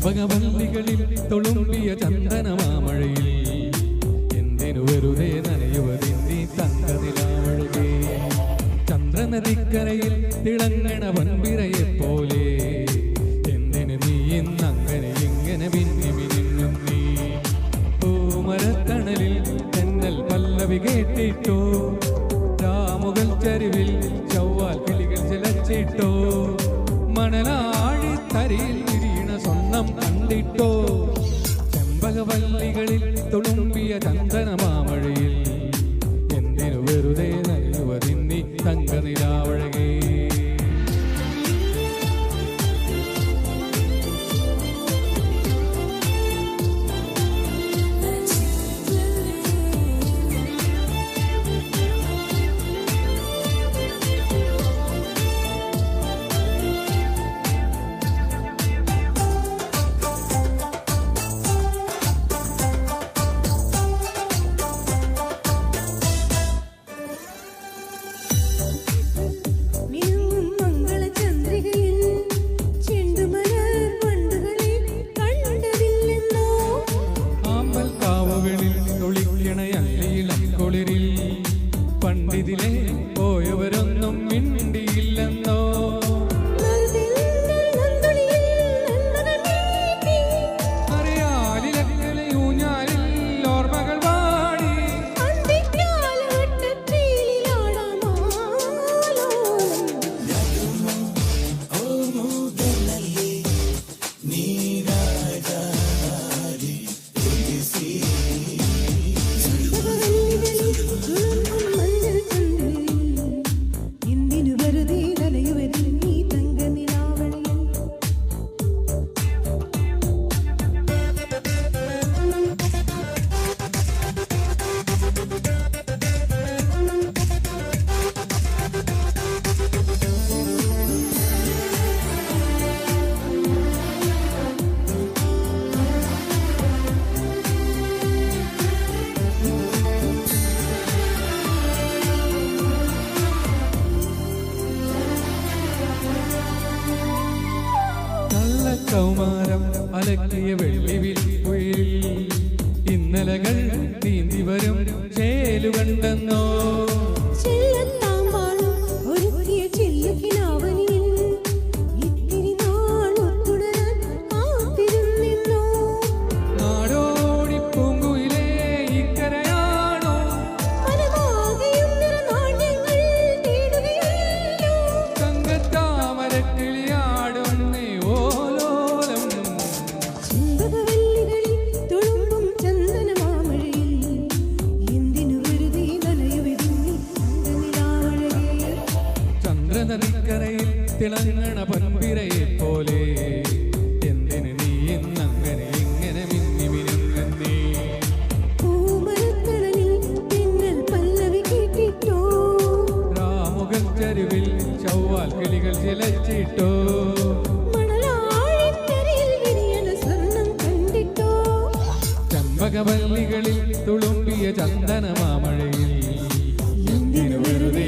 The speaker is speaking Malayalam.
ചെമ്പകവല്ലികളിൽ തുളുമ്പിയ ചന്ദനമാമഴയിൽ എന്തിനു വെറുതെ നനയുവതിന്നി തങ്കനിലാവഴകേ. ചന്ദ്രനദിക്കരയിൽ തിളങ്ങണ വൻപിരയെപ്പോലെ എന്തിന് നീ ഇന്നങ്ങനെ ഇങ്ങനെ മിന്നി മിനുങ്ങും നീ. പൂമരത്തണലിൽ തെന്നൽ പല്ലവി കേട്ടിട്ടോ, രാമുകൾ ചരിവിൽ ചൊവ്വാൽ കിളികൾ ചിലച്ചിട്ടോ, മണലാഴിത്തരിയിൽ വിരിയണ സ്വർണം കണ്ടിട്ടോ. ചെമ്പകവല്ലികളിൽ തുളുമ്പിയ ചന്ദനമാമഴയിൽ എന്തിനു വെറുതെ നനയുവതിന്നി തങ്കനിലാവഴകേ. പണ്ടിതിലെ പോയവരൊന്നും മിണ്ടിയില്ലെന്നോ. അറിയാലിലക്കലെ ഊഞ്ഞാലിൽ ഓർമ്മകൾ പാടി കൗമാരം അലക്കിയ വെള്ളിവിൽ കുയിൽ ഇന്നലകൾ നീന്തി വരും ചേലുകണ്ടെന്നോ. നാടോടി പൂങ്കുയിലേ ഇക്കരയാണോ, തങ്കത്താമരക്കിളിയാടുന്നേ ഓലോ. ചന്ദ്രനദിക്കരയിൽ തിളങ്ങണ പൻപിരയെപ്പോലെ എന്തിന് നീ ഇന്നങ്ങനെ ഇങ്ങനെ മിന്നി മിനുങ്ങുന്നേ. രാമുകൾ ചരിവിൽ ചൊവ്വാൽ കിളികൾ ചിലച്ചിട്ടോ, ചെമ്പകവല്ലികളിൽ തുളുമ്പിയ ചന്ദനമാമഴയിൽ എന്തിനു വെറുതെ